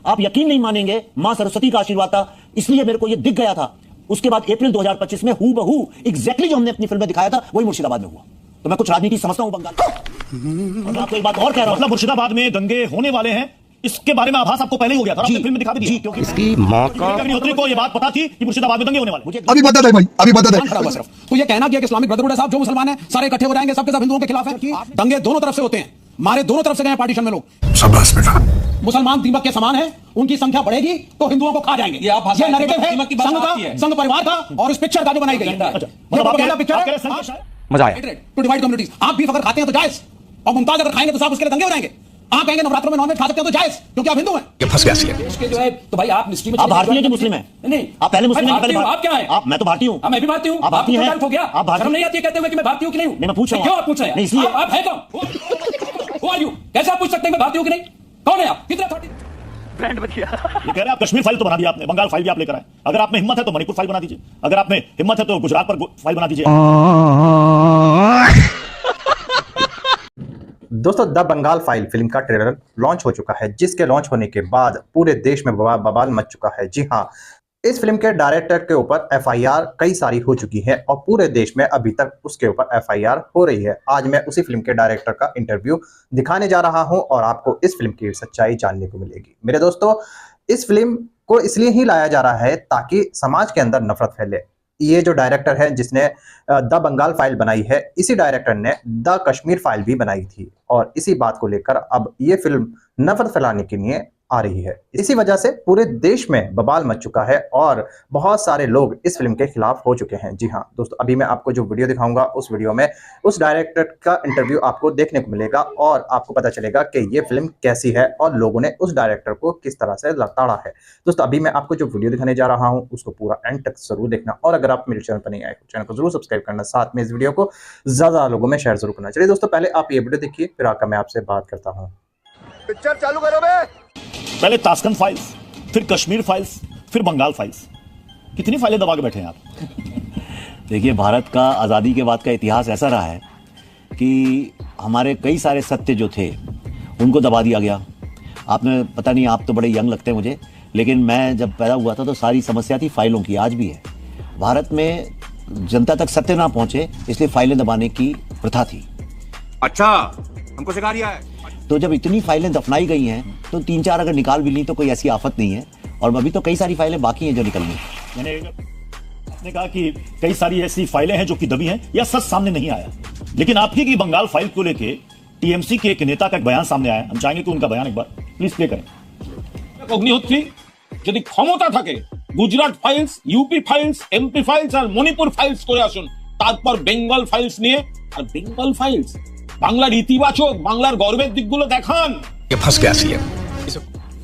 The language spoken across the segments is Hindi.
आप यकीन नहीं मानेंगे, मां सरस्वती का आशीर्वाद था, इसलिए मेरे को यह दिख गया था। उसके बाद अप्रैल 2025 में हूबहू एग्जैक्टली जो हमने अपनी फिल्म में दिखाया था वही मुर्शिदाबाद में हुआ। तो मैं कुछ राजनीति समझता हूं बंगाल। और मैं आपको एक बात और कह रहा हूं, मतलब मुर्शिदाबाद में दंगे होने वाले हैं, इसके बारे में आभास आपको पहले ही हो गया था, आपने फिल्म में दिखा भी दी, क्योंकि इसकी मां का अग्निहोत्री को ये बात पता थी कि मुर्शिदाबाद में दंगे होने वाले। मुझे अभी बता दे भाई, अभी बता दे। तो ये कहना कि इस्लामिक ब्रदरहुड साहब जो मुसलमान है सारे इकट्ठे हो जाएंगे, सबके सब हिंदुओं के खिलाफ है। दंगे दोनों तरफ से होते हैं, मारे दोनों तरफ से गए पार्टीशन में लोग। शाबाश बेटा। मुसलमान दीमक के समान है, उनकी संख्या बढ़ेगी तो हिंदुओं को खा जाएंगे। ये नैरेटिव है संघ परिवार का और इस पिक्चर का जो बनाई गई है। मजा आया। To divide communities. आप बीफ अगर खाते हैं तो जायज, और मुमताज अगर खाएंगे तो साहब उसके लिए दंगे हो जाएंगे। आप कहेंगे नवरात्रों में नॉनवेज खा सकते हो तो जायज, क्योंकि आप हिंदू हैं। ये फंस गया इसलिए। इसके जो है तो भाई आप मिस्ट्री में आप भारतीय हैं कि मुस्लिम हैं? नहीं, आप पहले मुस्लिम हैं, पहले आप क्या हैं? आप, मैं तो भारतीय हूं। मैं भी भारतीय हूं। आप भारतीय हैं? हो गया, आप भारतीय शर्म नहीं आती है कहते हुए कि मैं भारतीय हूं कि नहीं हूं? नहीं, मैं पूछ रहा हूं। क्यों आप पूछ रहे हैं? नहीं, इसलिए आप हैं कौन? Who are you? कैसे आप पूछ सकते हैं मैं भारतीय हूं कि नहीं? कौन है आप? कितना ब्रांड बतिया। ये कह रहे हैं आप कश्मीर फाइल तो बना दिया आपने, बंगाल फाइल भी आप लेकर आए। अगर आप में हिम्मत है तो मणिपुर फाइल बना दीजिए, अगर आप में हिम्मत है तो गुजरात पर फाइल बना दीजिए। दोस्तों, द बंगाल फाइल फिल्म का ट्रेलर लॉन्च हो चुका है, जिसके लॉन्च होने के बाद पूरे देश में बवाल मच चुका है। जी हां, इस फिल्म के डायरेक्टर के ऊपर एफआईआर कई सारी हो चुकी है और पूरे देश में अभी तक उसके ऊपर एफआईआर हो रही है। आज मैं उसी फिल्म के डायरेक्टर का इंटरव्यू दिखाने जा रहा हूं और आपको इस फिल्म की सच्चाई जानने को मिलेगी। मेरे दोस्तों, इस फिल्म को इसलिए ही लाया जा रहा है ताकि समाज के अंदर नफरत फैले। ये जो डायरेक्टर है जिसने द बंगाल फाइल बनाई है, इसी डायरेक्टर ने द कश्मीर फाइल भी बनाई थी और इसी बात को लेकर अब ये फिल्म नफरत फैलाने के लिए आ रही है। इसी वजह से पूरे देश में बवाल मच चुका है और बहुत सारे लोग इस फिल्म के खिलाफ हो चुके हैं। जी हाँ दोस्तों, अभी मैं आपको जो वीडियो दिखाऊंगा उस वीडियो में उस डायरेक्टर का इंटरव्यू आपको देखने को मिलेगा और आपको पता चलेगा कि ये फिल्म कैसी है और लोगों ने उस डायरेक्टर को किस तरह से लताड़ा है। दोस्तों, अभी मैं आपको जो वीडियो दिखाने जा रहा हूँ उसको पूरा एंड तक जरूर देखना और अगर आप मेरे चैनल पर नहीं आए तो चैनल को जरूर सब्सक्राइब करना, साथ में इस वीडियो को ज्यादा लोगों में शेयर जरूर करना। चलिए दोस्तों, पहले आप ये वीडियो देखिए, फिर आकर मैं आपसे बात करता हूँ। पिक्चर चालू करो बे। पहले ताशकंद फाइल्स, फिर कश्मीर फाइल्स, फिर बंगाल फाइल्स। कितनी फाइलें दबा के बैठे हैं आप? देखिए, भारत का आज़ादी के बाद का इतिहास ऐसा रहा है कि हमारे कई सारे सत्य जो थे उनको दबा दिया गया। आपने, पता नहीं, आप तो बड़े यंग लगते हैं मुझे, लेकिन मैं जब पैदा हुआ था तो सारी समस्या थी फाइलों की, आज भी है। भारत में जनता तक सत्य ना पहुंचे इसलिए फाइलें दबाने की प्रथा थी। अच्छा, हमको सिखा दिया है। तो जब इतनी फाइलें दफनाई गई हैं तो 3-4 अगर निकाल भी ली तो कोई ऐसी आफत नहीं है और अभी तो कई सारी फाइलें बाकी हैं जो निकलनी। मैंने आपने कहा कि कई सारी ऐसी फाइलें हैं जो कि दबी हैं या सच सामने नहीं आया, लेकिन आपकी की बंगाल फाइल को लेके टीएमसी के एक नेता का एक बयान सामने आया। हम चाहेंगे कि उनका बयान एक बार प्लीज प्ले करें। অগ্নিহোত্রী যদি ক্ষমতা থাকে Gujarat files, UP files, MP files আর মণিপুর ফাইলস করে আসুন, তারপর বেঙ্গল ফাইলস নিয়ে আর বেঙ্গল ফাইলস বাংলার ইতিবাচক, বাংলার গর্বের দিকগুলো দেখান। ये फंस गया इसलिए।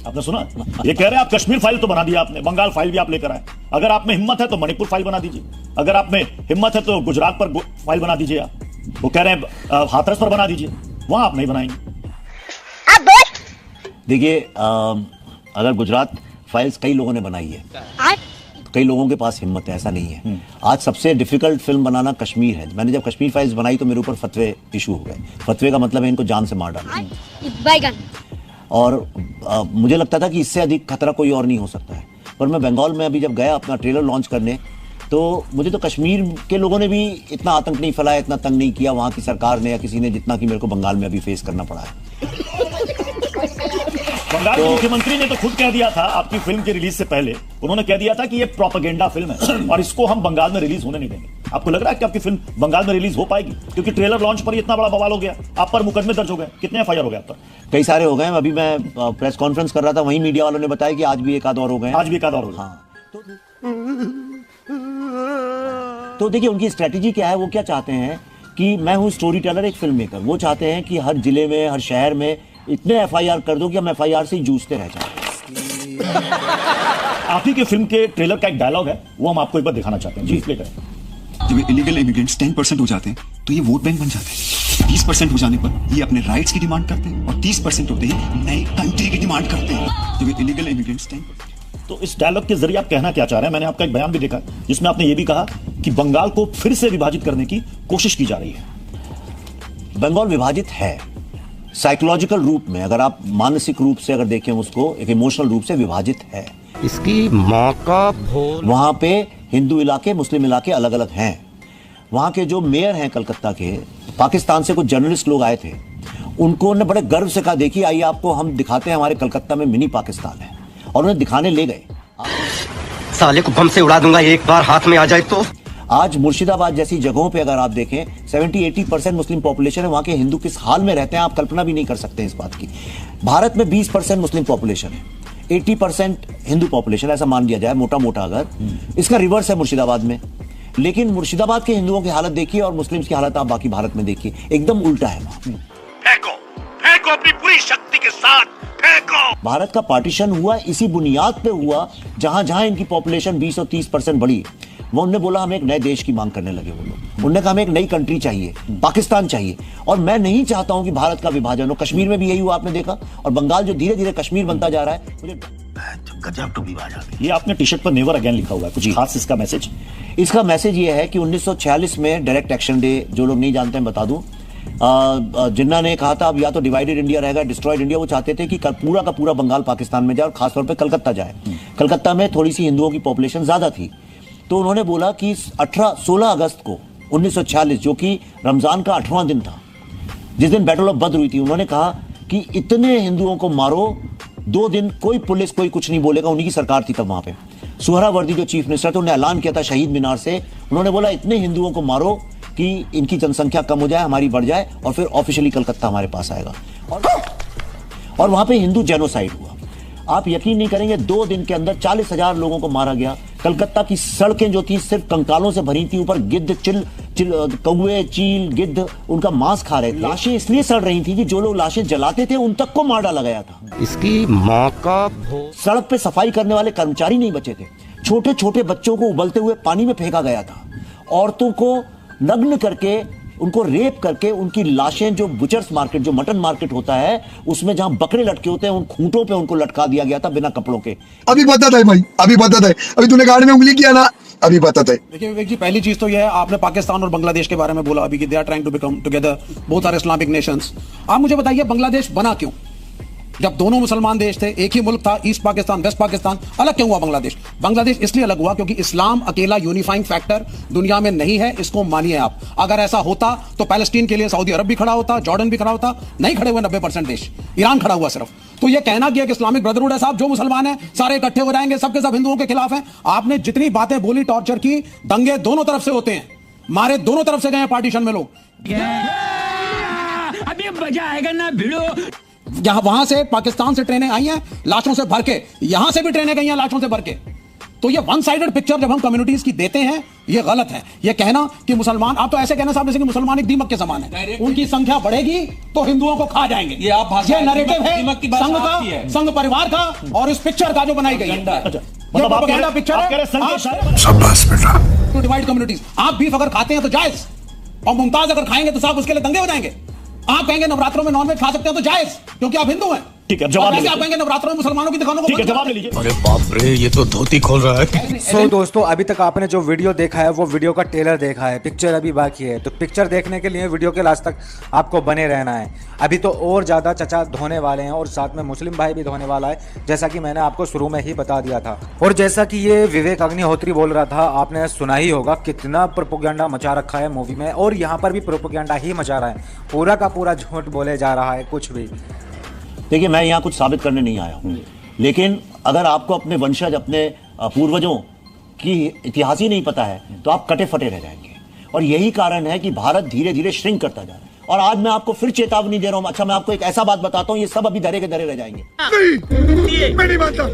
आपने सुना? ये कह रहे हैं आप कश्मीर फाइल तो बना दिया आपने, बंगाल फाइल भी आप लेकर आए। अगर आप में हिम्मत है तो मणिपुर फाइल बना दीजिए, अगर आप में हिम्मत है तो गुजरात पर फाइल बना दीजिए। आप वो कह रहे हैं हाथरस पर बना दीजिए, वहां आप नहीं बनाएंगे। देखिए, अगर गुजरात फाइल्स कई लोगों ने बनाई है, कई लोगों के पास हिम्मत है, ऐसा नहीं है। आज सबसे डिफिकल्ट फिल्म बनाना कश्मीर है। मैंने जब कश्मीर फाइल्स बनाई तो मेरे ऊपर फतवे इशू हो गए। फतवे का मतलब है इनको जान से मार डालना। और मुझे लगता था कि इससे अधिक खतरा कोई और नहीं हो सकता है। पर मैं बंगाल में अभी जब गया अपना ट्रेलर लॉन्च करने, तो मुझे तो कश्मीर के लोगों ने भी इतना आतंक नहीं फैलाया, इतना तंग नहीं किया वहां की सरकार ने या किसी ने, जितना कि मेरे को बंगाल में अभी फेस करना पड़ा है। बंगाल के मुख्यमंत्री ने तो खुद कह दिया था आपकी फिल्म के रिलीज से पहले, उन्होंने कह दिया था कि ये प्रोपेगेंडा फिल्म है और इसको हम बंगाल में रिलीज होने नहीं देंगे। आपको लग रहा है कि आपकी फिल्म बंगाल में रिलीज हो पाएगी? क्योंकि ट्रेलर लॉन्च पर इतना बड़ा बवाल हो गया, आप पर मुकदमे दर्ज हो गए। कितने एफआईआर हो गए आप पर? कई सारे हो गए। अभी मैं प्रेस कॉन्फ्रेंस कर रहा था, वहीं मीडिया वालों ने बताया कि आज भी एक आध और हो गए। आज भी एक आध और हो गए। हाँ, तो देखिए उनकी स्ट्रेटेजी क्या है। वो क्या चाहते हैं कि मैं हूँ स्टोरी टेलर, एक फिल्म मेकर। वो चाहते हैं कि हर जिले में, हर शहर में इतने एफआईआर कर दो कि हम एफआईआर से ही जूझते रह जाएं। आप ही के फिल्म के ट्रेलर का एक डायलॉग है, वो हम आपको एक बार दिखाना चाहते हैं। जी, प्ले करें। जब इलीगल इमिग्रेंट्स 10% हो जाते हैं तो ये वोट बैंक बन जाते हैं। 20% हो जाने पर ये अपने राइट्स की डिमांड करते हैं और 30% होते ही नई कंट्री की डिमांड करते हैं। जब इलीगल इमिग्रेंट्स 10%। तो इस डायलॉग के जरिए आप कहना क्या चाह रहे हैं? मैंने आपका एक बयान भी देखा जिसमें आपने ये भी कहा कि बंगाल को फिर से विभाजित करने की कोशिश की जा रही है। बंगाल विभाजित है, साइकोलॉजिकल रूप में, अगर आप मानसिक रूप से अगर देखें उसको, एक इमोशनल रूप से विभाजित है। इसकी माँ का भोल। वहां पे हिंदू इलाके, मुस्लिम इलाके अलग अलग हैं। वहां के जो मेयर हैं कलकत्ता के, पाकिस्तान से कुछ जर्नलिस्ट लोग आए थे, उनको उन्होंने बड़े गर्व से कहा, देखिए आइए आपको हम दिखाते हैं हमारे कलकत्ता में मिनी पाकिस्तान है, और उन्हें दिखाने ले गए। साले को बम से उड़ा दूंगा एक बार हाथ में आ जाए तो। आज मुर्शिदाबाद जैसी जगहों पे अगर आप देखें 70-80% मुस्लिम पॉपुलेशन है। वहां के हिंदू किस हाल में रहते हैं आप कल्पना भी नहीं कर सकते इस बात की। भारत में 20% मुस्लिम पॉपुलेशन है, 80% हिंदू पॉपुलेशन, ऐसा मान लिया जाए मोटा मोटा अगर। इसका रिवर्स है मुर्शिदाबाद में। लेकिन मुर्शिदाबाद के हिंदुओं की हालत देखिए और मुस्लिम्स की हालत आप बाकी भारत में देखिए, एकदम उल्टा है। फेंको फेंको अपनी पूरी शक्ति के साथ फेंको। भारत का पार्टीशन हुआ इसी बुनियाद पे हुआ, जहां जहां इनकी पॉपुलेशन 20 और 30% बढ़ी, वो उन्होंने बोला हम एक नए देश की मांग करने लगे। वो लोग उन्होंने कहा हमें एक नई कंट्री चाहिए, पाकिस्तान चाहिए। और मैं नहीं चाहता हूं कि भारत का विभाजन हो। कश्मीर में भी यही हुआ, आपने देखा। और बंगाल जो धीरे धीरे कश्मीर बनता जा रहा है, मुझे गजब टू विभाजन। ये आपने टी शर्ट पर नेवर अगेन लिखा हुआ है, कुछ खास इसका मैसेज? इसका मैसेज ये है कि 1946 में डायरेक्ट एक्शन डे, जो लोग नहीं जानते हैं बता दूं, जिन्ना ने कहा था अब या तो डिवाइडेड इंडिया रहेगा, डिस्ट्रॉयड इंडिया। वो चाहते थे कि पूरा का पूरा बंगाल पाकिस्तान में जाए और खासतौर पर कलकत्ता जाए। कलकत्ता में थोड़ी सी हिंदुओं की पॉपुलेशन ज्यादा थी, तो उन्होंने बोला कि 16 अगस्त को 1946, जो कि रमजान का 8वां दिन था, जिस दिन बैटल ऑफ बद्र हुई थी, उन्होंने कहा कि इतने हिंदुओं को मारो, 2 दिन कोई पुलिस कोई कुछ नहीं बोलेगा। उन्हीं की सरकार थी तब वहां पे। सुहरावर्दी जो चीफ मिनिस्टर थे, उन्होंने ऐलान किया था शहीद मीनार से। उन्होंने बोला इतने हिंदुओं को मारो कि इनकी जनसंख्या कम हो जाए, हमारी बढ़ जाए, और फिर ऑफिशियली कलकत्ता हमारे पास आएगा। और वहां पे हिंदू जेनोसाइड हुआ। आप यकीन नहीं करेंगे, 2 दिन के अंदर 40,000 लोगों को मारा गया। कलकत्ता की सड़कें जो थी सिर्फ कंकालों से भरी थी, ऊपर गिद्ध, कौवे, चील, गिद्ध उनका मांस खा रहे थे। लाशें इसलिए सड़ रही थी कि जो लोग लाशें जलाते थे उन तक को मार डाला गया था। इसकी माँ का भोल। सड़क पे सफाई करने वाले कर्मचारी नहीं बचे थे। छोटे छोटे बच्चों को उबलते हुए पानी में फेंका गया था। औरतों को नग्न करके, उनको रेप करके, उनकी लाशें जो बुचर्स मार्केट, जो मटन मार्केट होता है, उसमें जहां बकरे लटके होते हैं, उन खूंटों पे उनको लटका दिया गया था बिना कपड़ों के। अभी बता दे भाई, अभी बता दे, अभी तूने गाड़ी में उंगली किया ना, अभी बता दे। देखिए विवेक जी, पहली चीज तो यह है, आपने पाकिस्तान और बांग्लादेश के बारे में बोला अभी कि they are trying to become together, both are Islamic nations. आप मुझे बताइए बांग्लादेश बना क्यों? जब दोनों मुसलमान देश थे, एक ही मुल्क था, ईस्ट पाकिस्तान वेस्ट पाकिस्तान, अलग क्यों हुआ बांग्लादेश? बांग्लादेश इसलिए अलग हुआ क्योंकि इस्लाम अकेला यूनिफाइंग फैक्टर दुनिया में नहीं है, इसको मानिए आप। अगर ऐसा होता तो पैलेस्टीन के लिए सऊदी अरब भी खड़ा होता, जॉर्डन भी खड़ा होता, नहीं खड़े हुए 90% देश, ईरान खड़ा हुआ सिर्फ। तो ये कहना कि एक इस्लामिक ब्रदरहुड है साहब, जो मुसलमान है सारे इकट्ठे हो जाएंगे, सबके सब हिंदुओं के खिलाफ हैं। आपने जितनी बातें बोली, टॉर्चर की, दंगे दोनों तरफ से होते हैं, मारे दोनों तरफ से गए हैं पार्टीशन में लोग। अभी मजा आएगा ना भिड़ो। यहां वहां से पाकिस्तान से ट्रेनें आई हैं लाशों से भर के, यहां से भी ट्रेनें गई हैं लाशों से भर के। तो ये वन साइडेड पिक्चर जब हम कम्युनिटीज की देते हैं, ये गलत है। ये कहना कि मुसलमान, आप तो ऐसे कहना साहब जैसे कि मुसलमान एक दीमक के समान है, उनकी संख्या बढ़ेगी तो हिंदुओं को खा जाएंगे। ये नैरेटिव है संघ का, संघ परिवार का, और इस पिक्चर का जो बनाई गई है, ये प्रोपेगेंडा पिक्चर है टू डिवाइड कम्युनिटीज। आप बीफ अगर खाते हैं तो जायज, और मुमताज अगर खाएंगे तो साहब उसके लिए दंगे हो जाएंगे। आप कहेंगे नवरात्रों में नॉनवेज खा सकते हैं तो जायज, क्योंकि आप हिंदू हैं। ठीक है, जवाब ले लीजिए। आप कहेंगे नवरात्रों में मुसलमानों की दुकानों को, ठीक है, जवाब ले लीजिए। अरे बाप रे, ये तो धोती खोल रहा है। सो दोस्तों, अभी तक आपने जो वीडियो देखा है वो वीडियो का ट्रेलर देखा है, पिक्चर अभी बाकी है। तो पिक्चर देखने के लिए वीडियो के लास्ट तक आपको बने रहना है। अभी तो और ज़्यादा चचा धोने वाले हैं, और साथ में मुस्लिम भाई भी धोने वाला है, जैसा कि मैंने आपको शुरू में ही बता दिया था। और जैसा कि ये विवेक अग्निहोत्री बोल रहा था, आपने सुना ही होगा कितना प्रोपेगेंडा मचा रखा है मूवी में, और यहाँ पर भी प्रोपेगेंडा ही मचा रहा है, पूरा का पूरा झूठ बोले जा रहा है कुछ भी। देखिए, मैं यहाँ कुछ साबित करने नहीं आया हूँ, लेकिन अगर आपको अपने वंशज, अपने पूर्वजों की इतिहास ही नहीं पता है तो आप कटे फटे रह जाएंगे। और यही कारण है कि भारत धीरे धीरे श्रिंक करता जा रहा है। और आज मैं आपको फिर चेतावनी दे रहा हूँ। अच्छा, मैं आपको एक ऐसा बात बताता हूँ, ये सब अभी धरे के धरे रह जाएंगे। मैं नहीं मानता।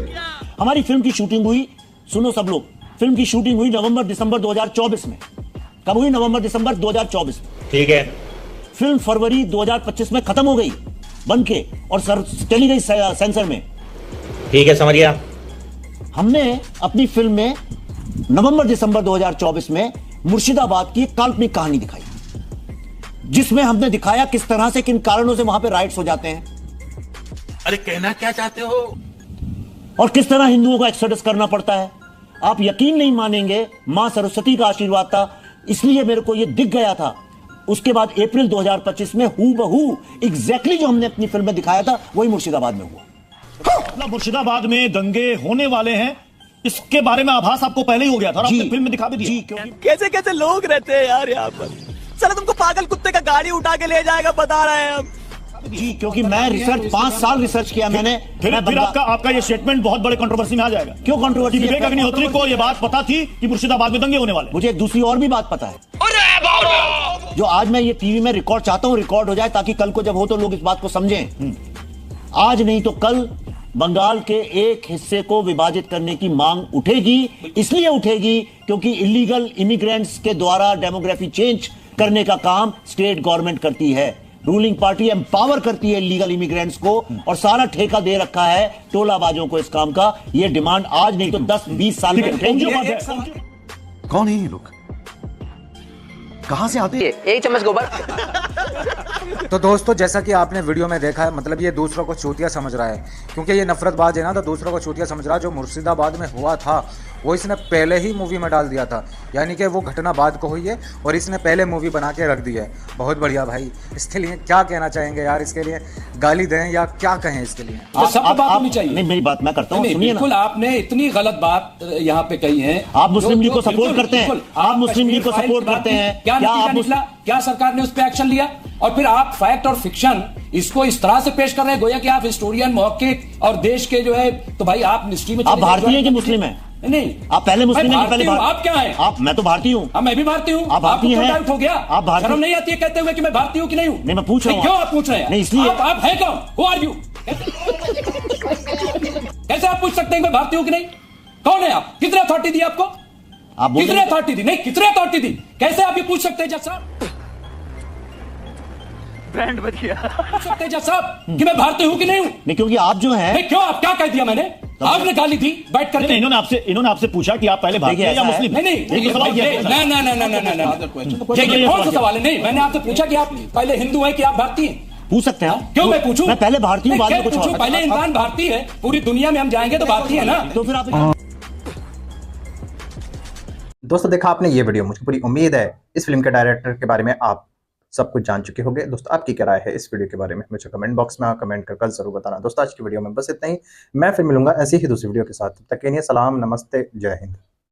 हमारी फिल्म की शूटिंग हुई, सुनो सब लोग, फिल्म की शूटिंग हुई नवंबर-दिसंबर 2024 में। कब हुई? नवंबर-दिसंबर 2024 में। ठीक है। फिल्म फरवरी 2025 में खत्म हो गई बन के, और चली गई सेंसर में। ठीक है, समझ गया। हमने अपनी फिल्म में नवंबर-दिसंबर 2024 में मुर्शिदाबाद की एक काल्पनिक कहानी दिखाई, जिसमें हमने दिखाया किस तरह से, किन कारणों से वहां पे राइट्स हो जाते हैं। अरे कहना क्या चाहते हो? और किस तरह हिंदुओं को एक्सोडस करना पड़ता है। आप यकीन नहीं मानेंगे, मां सरस्वती का आशीर्वाद था, इसलिए मेरे को यह दिख गया था उसके बाद अप्रैल 2025 में हूबहू एग्जैक्टली जो हमने अपनी फिल्म में दिखाया था वही मुर्शिदाबाद में हुआ। मतलब मुर्शिदाबाद में दंगे होने वाले हैं, इसके बारे में आभास आपको पहले ही हो गया था और आपने फिल्म में दिखा भी दिया। जी, क्योंकि कैसे कैसे लोग रहते हैं यार यहाँ पर। चलो तुमको पागल कुत्ते का गाड़ी उठा के ले जाएगा, बता रहे हैं हम। जी, क्योंकि मैं रिसर्च 5 साल रिसर्च किया मैंने। फिर आपका ये स्टेटमेंट बहुत बड़े कंट्रोवर्सी में आ जाएगा। क्यों कंट्रोवर्सी? विवेक अग्निहोत्री को ये बात पता थी कि मुर्शिदाबाद में दंगे होने वाले। मुझे एक दूसरी और भी बात पता है, जो आज मैं ये टीवी में रिकॉर्ड चाहता हूं, रिकॉर्ड हो जाए ताकि कल को जब हो तो लोग इस बात को समझें। आज नहीं तो कल बंगाल के एक हिस्से को विभाजित करने की मांग उठेगी। इसलिए उठेगी क्योंकि इलीगल इमिग्रेंट्स के द्वारा डेमोग्राफी चेंज करने का काम स्टेट गवर्नमेंट करती है। रूलिंग पार्टी एम्पावर करती है इलीगल इमिग्रेंट्स को और सारा ठेका दे रखा है टोलाबाजों को इस काम का। ये डिमांड आज नहीं तो 10-20 साल में उठेगी। कौन है ये लोग, कहां से आते हैं? एक चम्मच गोबर। तो दोस्तों जैसा कि आपने वीडियो में देखा है, मतलब ये दूसरों को चूतिया समझ रहा है, क्योंकि ये नफरतबाज है ना, तो दूसरों को चूतिया समझ रहा है। जो मुर्शिदाबाद में हुआ था वो इसने पहले ही मूवी में डाल दिया था, यानी कि वो घटना बाद को हुई है और इसने पहले मूवी बना के रख दी है। बहुत बढ़िया भाई, इसके लिए क्या कहना चाहेंगे यार? इसके लिए गाली दें या क्या कहें इसके लिए? सब बात होनी चाहिए। नहीं, मेरी बात मैं करता हूं, सुनिए बिल्कुल आपने इतनी गलत बात यहाँ पे कही है। आप मुस्लिम लीग को सपोर्ट करते हैं, आप मुस्लिम लीग को सपोर्ट करते हैं, क्या नतीजा निकला? क्या सरकार ने उस पर एक्शन लिया? और फिर आप फैक्ट और फिक्शन इसको इस तरह से पेश कर रहे हैं गोया कि आप हिस्टोरियन, मुहक्किक और देश के जो है, तो भाई आप हिस्ट्री में आप भारतीय हैं कि मुस्लिम हैं? नहीं, आप पहले मुस्लिम हैं कि पहले भारतीय? आप क्या हैं? आप, मैं तो भारतीय हूँ। हाँ, मैं भी भारतीय हूँ। आप भारतीय हैं? डाउट हो गया? आप भारतीय? शर्म नहीं आती है कहते हुए कि मैं भारतीय हूँ कि नहीं हूँ? नहीं, मैं पूछ रहा हूँ। क्यों आप पूछ रहे हैं? नहीं, इसलिए आप हैं कौन? Who are you? कैसे आप पूछ सकते हैं मैं भारतीय हूँ कि नहीं? कौन है आप? कितने अथॉरिटी दी आपको? आप कितने अथॉरिटी दी? नहीं, कितने अथॉरिटी दी? कैसे आप ये पूछ सकते हैं जज साहब? ब्रांड बच गया। पूछ सकते हैं जज साहब कि मैं भारतीय हूँ कि नहीं हूँ? नहीं, क्योंकि आप जो हैं, नहीं, क्यों? आप क्या कह दिया मैंने? आपने गाली दी बैठ कर। इन्होंने आपसे पूछा कि आप पहले भारतीय या मुस्लिम? नहीं, कौन सा सवाल है? नहीं, मैंने आपसे पूछा कि आप पहले हिंदू हैं कि आप भारतीय हैं? पूछ सकते हैं। क्यों मैं पूछूं? मैं पहले भारतीय हूँ, बाद में कुछ और। पहले इंसान भारतीय है, पूरी दुनिया में हम जाएंगे तो भारतीय है ना। तो फिर आप दोस्तों देखा आपने ये वीडियो, मुझे पूरी उम्मीद है इस फिल्म के डायरेक्टर के बारे में आप सब कुछ जान चुके होंगे। दोस्तों आपकी क्या राय है इस वीडियो के बारे में मुझे कमेंट बॉक्स में कमेंट कर जरूर बताना। दोस्तों आज की वीडियो में बस इतना ही, मैं फिर मिलूंगा ऐसी ही दूसरी वीडियो के साथ। तब तक के लिए सलाम, नमस्ते, जय हिंद।